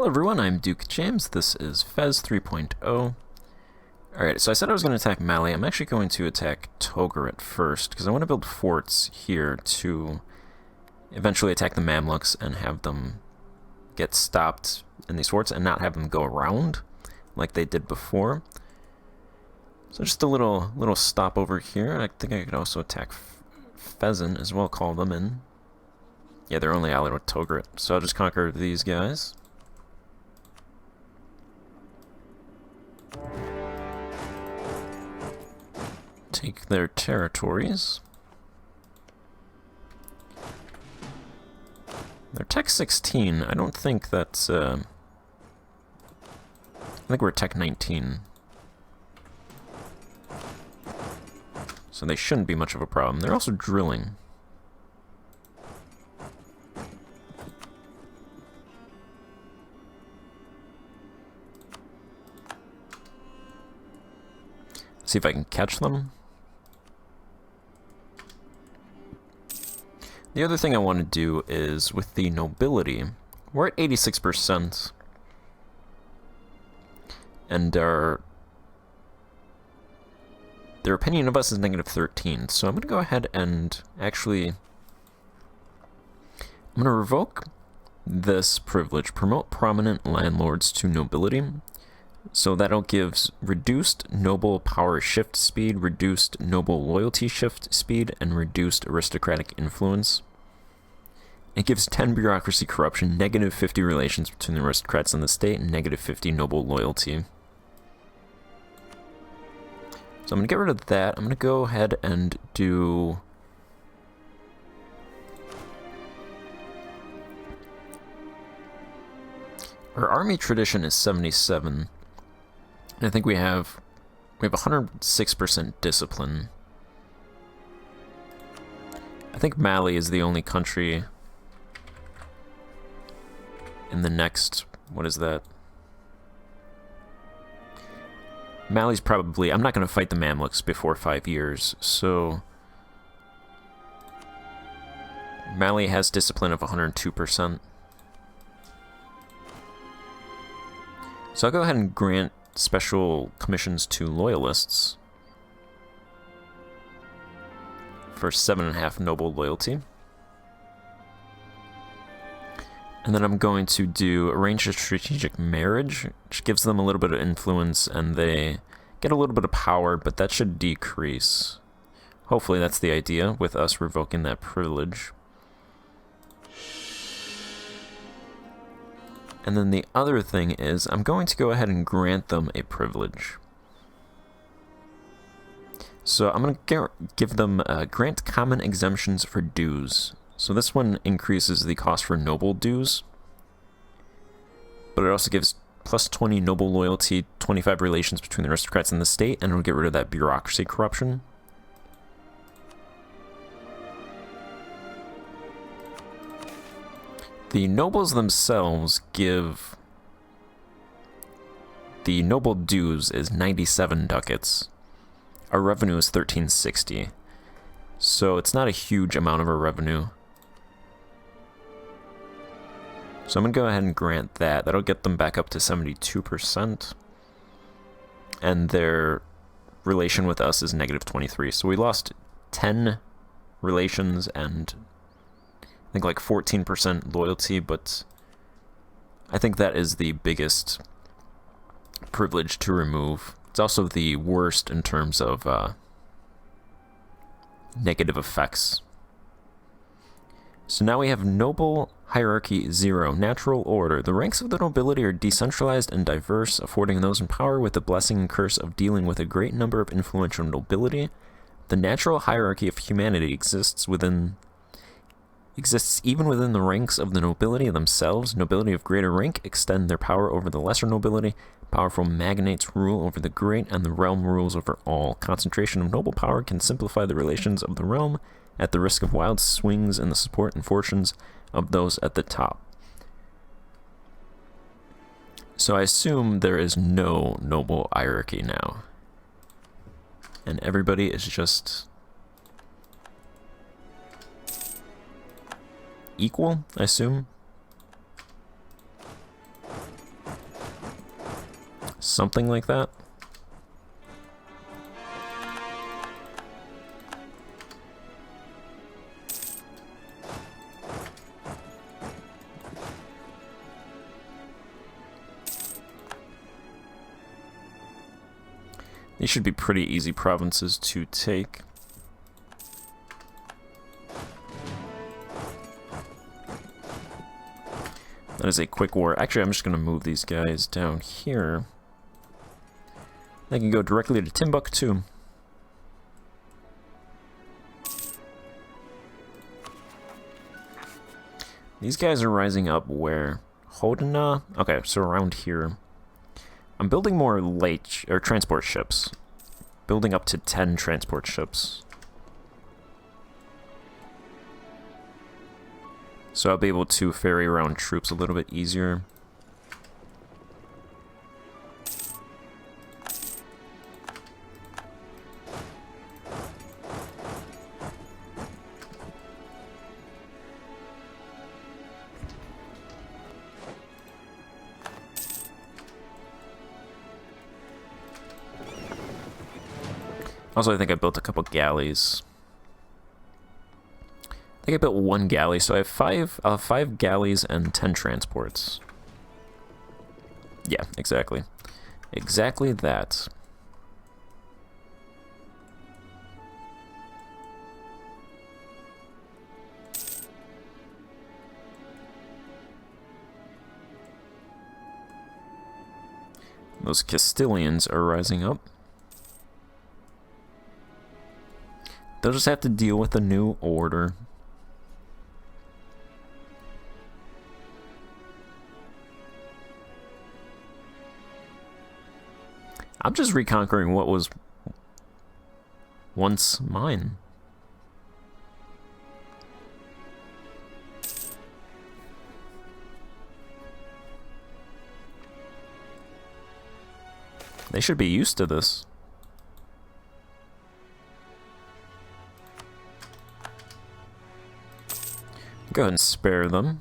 Hello everyone, I'm Duke James. This is Fez 3.0. Alright, so I said I was going to attack Mali. I'm actually going to attack Togarit first, because I want to build forts here to eventually attack the Mamluks and have them get stopped in these forts and not have them go around like they did before. So just a little stop over here. I think I could also attack Pheasant as well, call them in. Yeah, they're only allied with Togarit, so I'll just conquer these guys. Take their territories. They're Tech 16. I don't think that's, I think we're Tech 19. So they shouldn't be much of a problem. They're also drilling. See if I can catch them. The other thing I want to do is with the nobility, we're at 86%, and their opinion of us is -13, so I'm going to go ahead and actually, I'm going to revoke this privilege, promote prominent landlords to nobility, so that'll give reduced noble power shift speed, reduced noble loyalty shift speed, and reduced aristocratic influence. It gives 10 bureaucracy corruption, -50 relations between the aristocrats and the state, and -50 noble loyalty. So I'm going to get rid of that. I'm going to go ahead and do... Our army tradition is 77. I think we have 106% discipline. I think Mali is the only country in the next, what is that? Mali's probably, I'm not going to fight the Mamluks before 5 years, so Mali has discipline of 102%. So I'll go ahead and grant special commissions to loyalists for 7.5 noble loyalty. And then I'm going to do arrange a strategic marriage, which gives them a little bit of influence and they get a little bit of power, but that should decrease. Hopefully that's the idea with us revoking that privilege. And then the other thing is, I'm going to go ahead and grant them a privilege. So I'm going to give them grant common exemptions for dues. So this one increases the cost for noble dues, but it also gives plus 20 noble loyalty, 25 relations between the aristocrats and the state, and it'll get rid of that bureaucracy corruption. The nobles themselves give... The noble dues is 97 ducats. Our revenue is 1360. So it's not a huge amount of our revenue. So I'm going to go ahead and grant that. That'll get them back up to 72%. And their relation with us is -23. So we lost 10 relations and I think like 14% loyalty, but I think that is the biggest privilege to remove. It's also the worst in terms of negative effects. So now we have noble hierarchy 0, natural order. The ranks of the nobility are decentralized and diverse, affording those in power with the blessing and curse of dealing with a great number of influential nobility. The natural hierarchy of humanity exists even within the ranks of the nobility themselves. Nobility of greater rank extend their power over the lesser nobility. Powerful magnates rule over the great, and the realm rules over all. Concentration of noble power can simplify the relations of the realm at the risk of wild swings in the support and fortunes of those at the top. So I assume there is no noble hierarchy now. And everybody is just equal, I assume. Something like that. These should be pretty easy provinces to take. That is a quick war. Actually, I'm just going to move these guys down here. They can go directly to Timbuktu. These guys are rising up where? Hodena? Okay, so around here. I'm building more transport ships. Building up to 10 transport ships. So I'll be able to ferry around troops a little bit easier. Also, I think I built a couple galleys. I think I built 1 galley, so I have 5 galleys and 10 transports. Yeah, exactly. Exactly that. Those Castilians are rising up. They'll just have to deal with a new order. I'm just reconquering what was once mine. They should be used to this. Go ahead and spare them.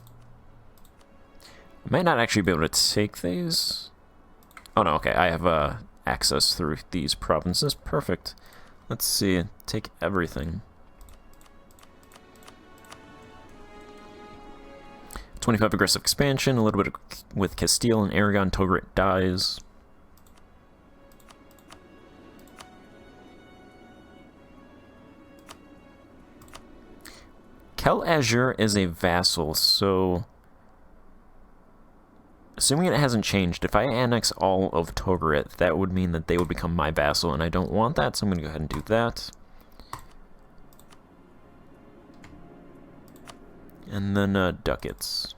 I might not actually be able to take these. Oh no, okay, I have access through these provinces. Perfect. Let's see, take everything. 25 aggressive expansion, a little bit with Castile and Aragon. Togarit dies. Kel Azure is a vassal, so assuming it hasn't changed, if I annex all of Togarit, that would mean that they would become my vassal, and I don't want that, so I'm going to go ahead and do that. And then ducats.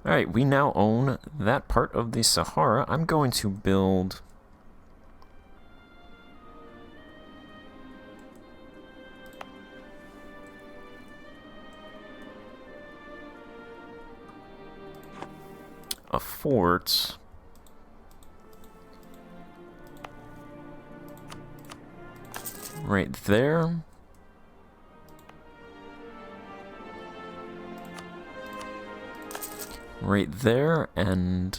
Alright, we now own that part of the Sahara. I'm going to build a fort right there. Right there, and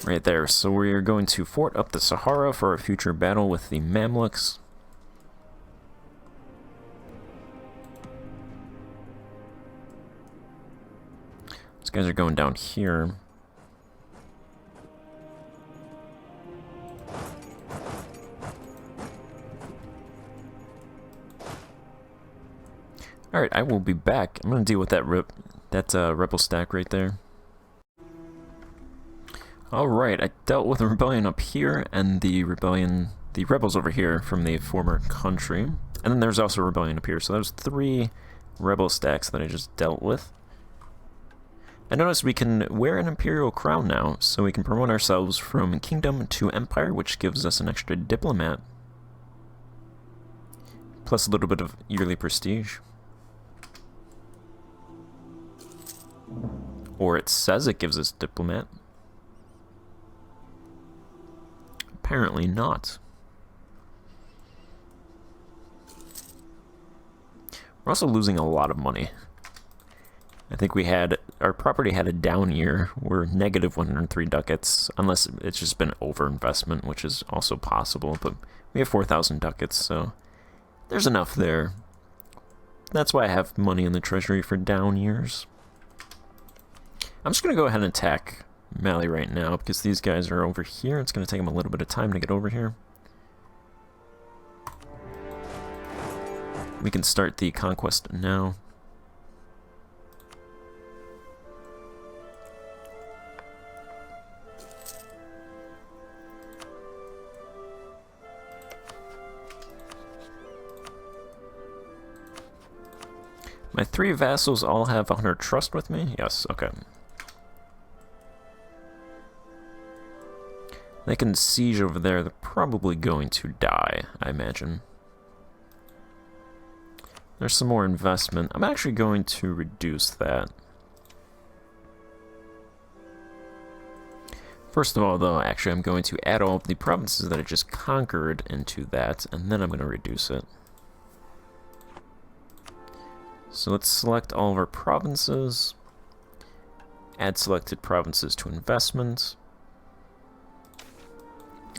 right there. So we are going to fort up the Sahara for a future battle with the Mamluks. These guys are going down here. Alright, I will be back. I'm going to deal with that rebel stack right there. Alright, I dealt with a rebellion up here, and the rebels over here from the former country. And then there's also a rebellion up here, so there's 3 rebel stacks that I just dealt with. I noticed we can wear an Imperial crown now, so we can promote ourselves from Kingdom to Empire, which gives us an extra diplomat. Plus a little bit of yearly prestige. Or it says it gives us diplomat. Apparently not. We're also losing a lot of money. I think our property had a down year. We're negative 103 ducats, unless it's just been overinvestment, which is also possible, but we have 4,000 ducats, so there's enough there. That's why I have money in the treasury for down years. I'm just going to go ahead and attack Mali right now, because these guys are over here. It's going to take them a little bit of time to get over here. We can start the conquest now. My 3 vassals all have 100 trust with me? Yes, okay. They can siege over there. They're probably going to die, I imagine. There's some more investment. I'm actually going to reduce that. First of all, though, actually, I'm going to add all of the provinces that I just conquered into that, and then I'm going to reduce it. So let's select all of our provinces. Add selected provinces to investment.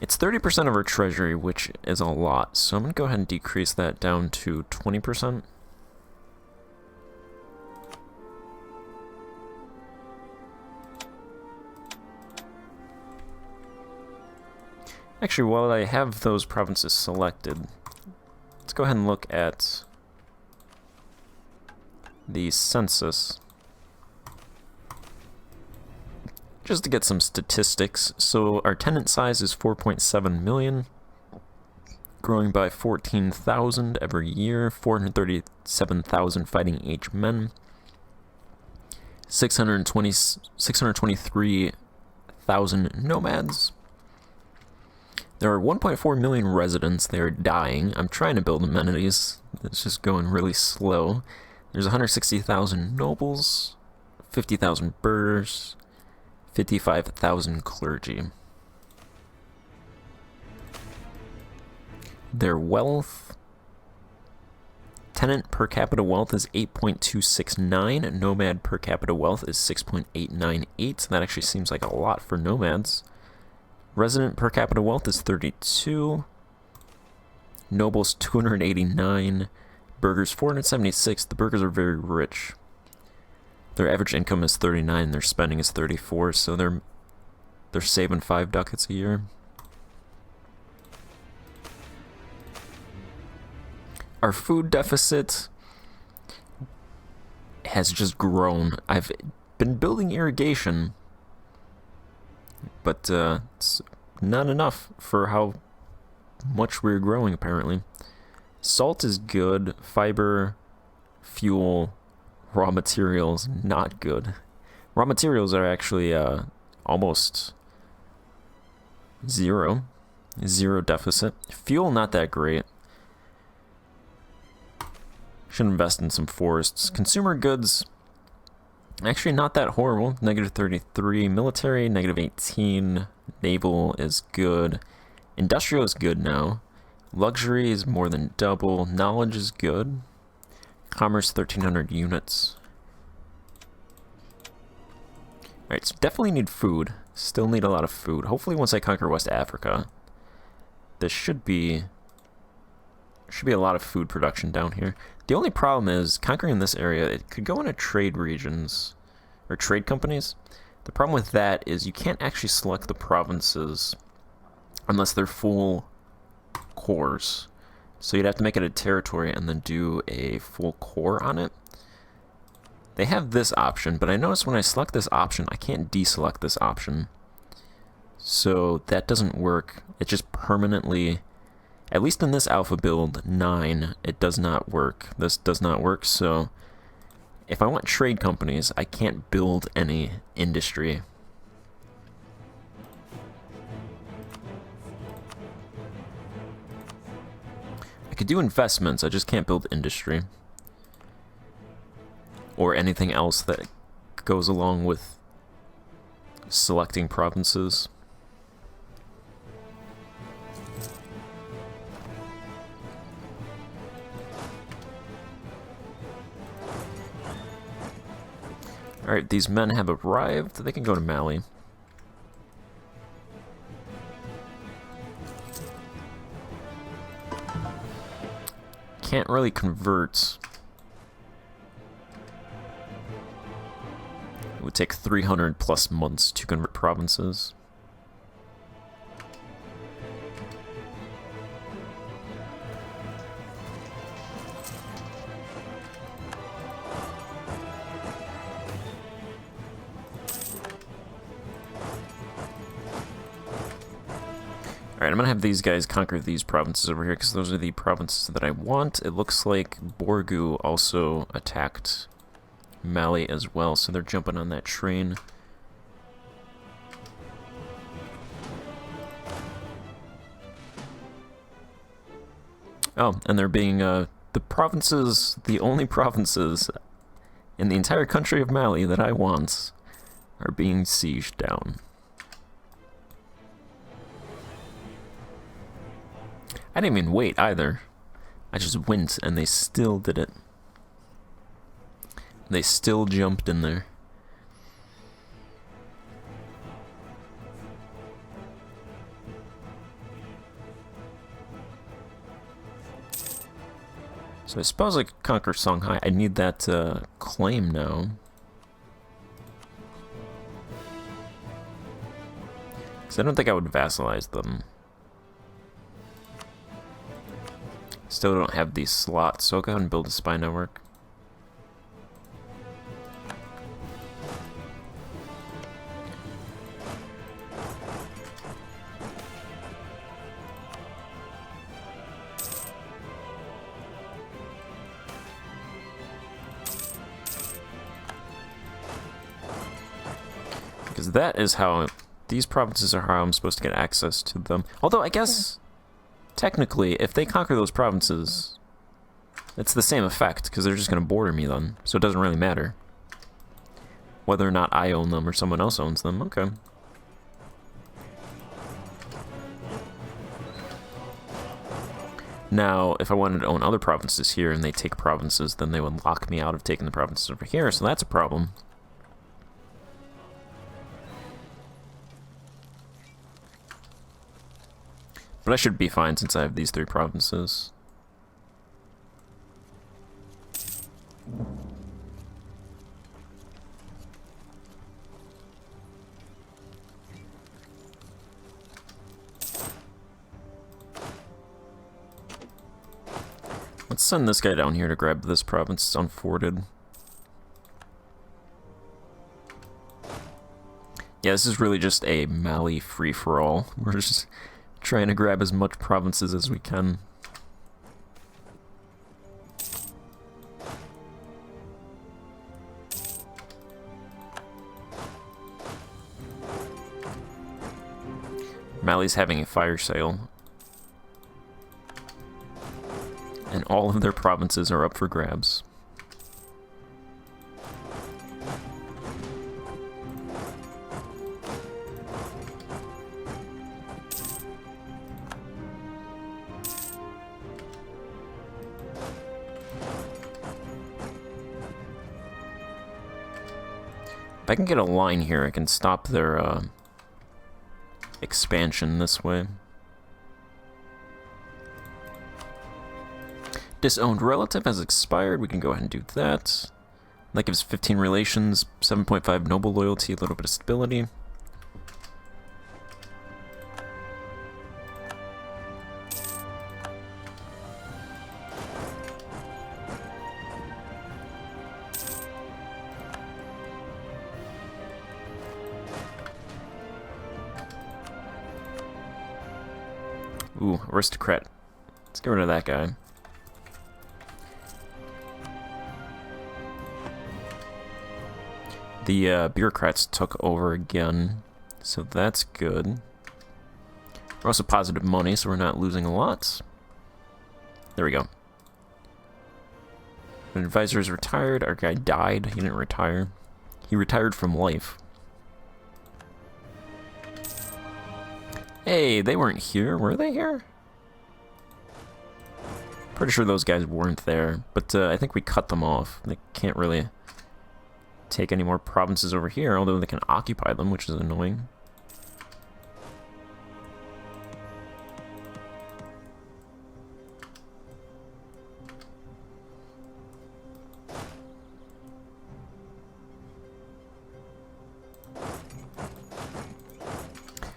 It's 30% of our treasury, which is a lot, so I'm going to go ahead and decrease that down to 20%. Actually, while I have those provinces selected, let's go ahead and look at the census. Just to get some statistics, so our tenant size is 4.7 million, growing by 14,000 every year, 437,000 fighting age men, 623,000 nomads. There are 1.4 million residents. They are dying. I'm trying to build amenities. It's just going really slow. There's 160,000 nobles, 50,000 burghers, 55,000 clergy. Their wealth. Tenant per capita wealth is 8.269. Nomad per capita wealth is 6.898. That actually seems like a lot for nomads. Resident per capita wealth is 32. Nobles 289. Burghers 476. The burghers are very rich. Their average income is 39, their spending is 34, so they're saving 5 ducats a year. Our food deficit has just grown. I've been building irrigation, but it's not enough for how much we're growing, apparently. Salt is good, fiber, fuel, raw materials, not good. Raw materials are actually almost zero deficit. Fuel, not that great. Should invest in some forests. Consumer goods, actually not that horrible. Negative 33. Military, negative 18. Naval is good. Industrial is good now. Luxury is more than double. Knowledge is good. Commerce, 1,300 units. Alright, so definitely need food. Still need a lot of food. Hopefully once I conquer West Africa, there should be a lot of food production down here. The only problem is, conquering this area, it could go into trade regions, or trade companies. The problem with that is you can't actually select the provinces unless they're full cores. So you'd have to make it a territory and then do a full core on it. They have this option, but I notice when I select this option, I can't deselect this option. So that doesn't work. It just permanently, at least in this alpha build 9, it does not work. This does not work, so if I want trade companies, I can't build any industry. I could do investments, I just can't build industry. Or anything else that goes along with selecting provinces. Alright, these men have arrived. They can go to Mali. Can't really convert. It would take 300 plus months to convert provinces. Alright, I'm gonna have these guys conquer these provinces over here, because those are the provinces that I want. It looks like Borgu also attacked Mali as well, so they're jumping on that train. Oh, and they're being, the provinces, the only provinces in the entire country of Mali that I want are being sieged down. I didn't even wait either. I just went and they still did it. They still jumped in there. So I suppose I could conquer Songhai. I need that claim now. Because I don't think I would vassalize them. Still don't have these slots, so I'll go ahead and build a spy network. Because that is how, these provinces are how I'm supposed to get access to them. Although, I guess, technically, if they conquer those provinces, it's the same effect, because they're just going to border me then, so it doesn't really matter. Whether or not I own them or someone else owns them, okay. Now, if I wanted to own other provinces here and they take provinces, then they would lock me out of taking the provinces over here, so that's a problem. But I should be fine since I have these 3 provinces. Let's send this guy down here to grab this province. It's unforted. Yeah, this is really just a Mali free-for-all. We're just trying to grab as much provinces as we can. Mali's having a fire sale. And all of their provinces are up for grabs. If I can get a line here, I can stop their expansion this way. Disowned relative has expired. We can go ahead and do that. That gives 15 relations, 7.5 noble loyalty, a little bit of stability. Ooh, aristocrat. Let's get rid of that guy. The bureaucrats took over again, so that's good. We're also positive money, so we're not losing a lot. There we go. An advisor is retired. Our guy died. He didn't retire. He retired from life. Hey, they weren't here. Were they here? Pretty sure those guys weren't there, but I think we cut them off. They can't really take any more provinces over here, although they can occupy them, which is annoying.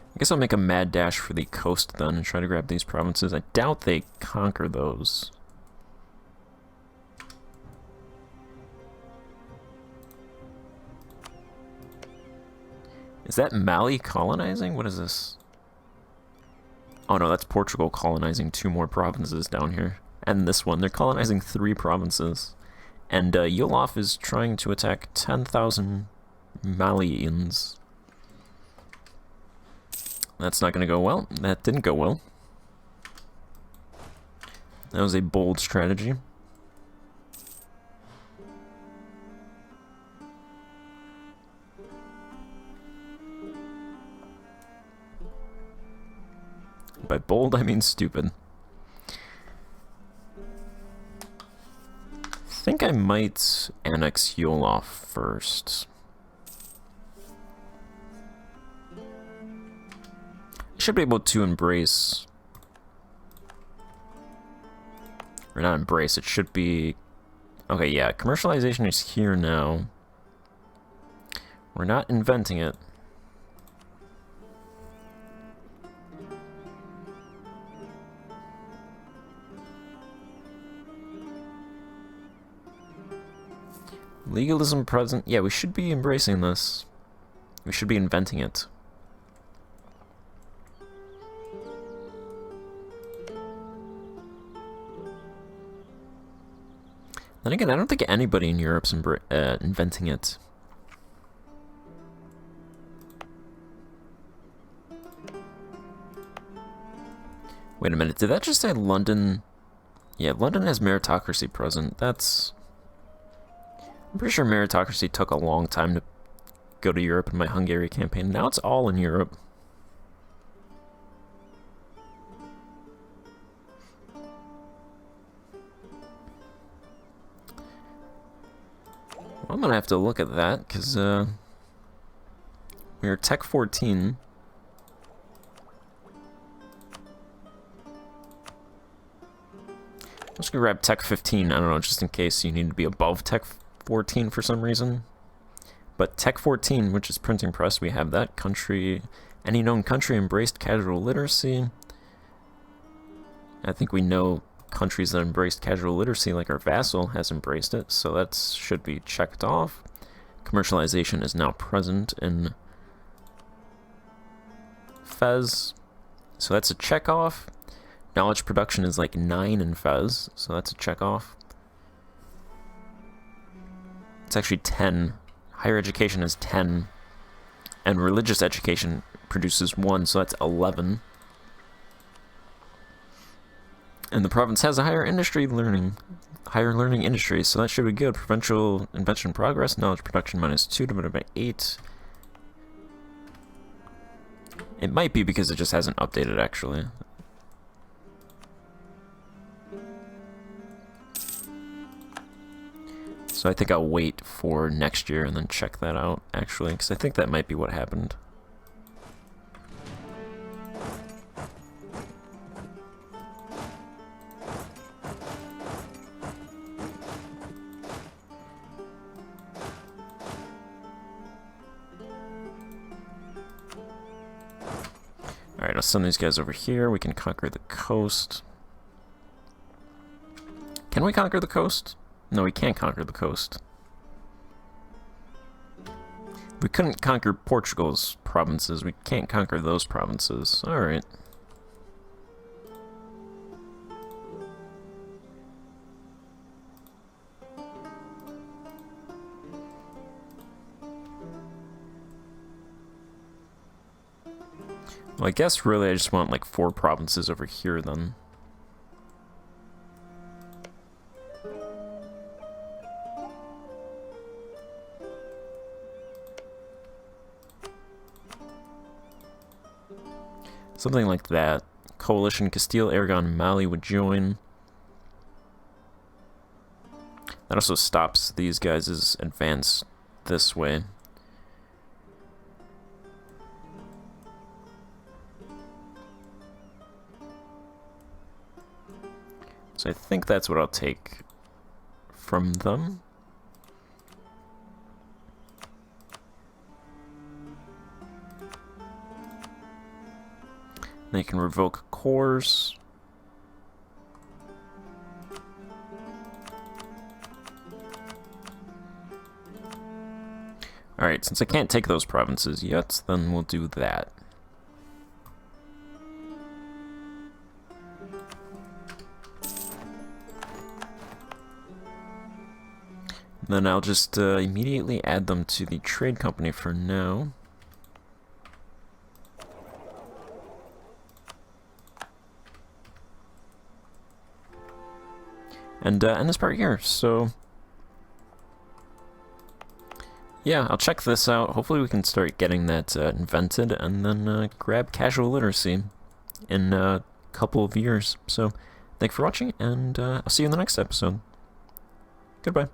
I guess I'll make a mad dash for the coast then and try to grab these provinces. I doubt they conquer those. Is that Mali colonizing? What is this? Oh no, that's Portugal colonizing 2 more provinces down here. And this one, they're colonizing 3 provinces. And Yolof is trying to attack 10,000 Malians. That's not going to go well. That didn't go well. That was a bold strategy. By bold, I mean stupid. I think I might annex Yolof first. Should be able to embrace, or not embrace, it should be, okay, yeah, commercialization is here now. We're not inventing it. Legalism present, yeah, we should be embracing this. We should be inventing it. Then again, I don't think anybody in Europe's inventing it. Wait a minute, did that just say London? Yeah, London has meritocracy present. That's... I'm pretty sure meritocracy took a long time to go to Europe in my Hungary campaign. Now it's all in Europe. I'm gonna have to look at that, because, we're Tech 14. I'm just gonna grab Tech 15, I don't know, just in case you need to be above Tech 14 for some reason. But Tech 14, which is printing press, we have that. Country, any known country embraced casual literacy. I think we know countries that embraced casual literacy, like our vassal, has embraced it, so that should be checked off. Commercialization is now present in Fez, so that's a check off. Knowledge production is like 9 in Fez, so that's a check off. It's actually 10. Higher education is 10, and religious education produces 1, so that's 11. And the province has a higher learning industry, so that should be good. Provincial invention progress, knowledge production -2 divided by 8. It might be because it just hasn't updated, actually. So I think I'll wait for next year and then check that out, actually, because I think that might be what happened. Alright, I'll send these guys over here. We can conquer the coast. Can we conquer the coast? No, we can't conquer the coast. We couldn't conquer Portugal's provinces. We can't conquer those provinces. Alright. Well, I guess really I just want like 4 provinces over here then. Something like that. Coalition, Castile, Aragon, Mali would join. That also stops these guys' advance this way. So I think that's what I'll take from them. They can revoke cores. Alright, since I can't take those provinces yet, then we'll do that. Then I'll just immediately add them to the trade company for now. And end this part here, so yeah, I'll check this out. Hopefully we can start getting that invented, and then grab casual literacy in a couple of years. So, thanks for watching, and I'll see you in the next episode. Goodbye.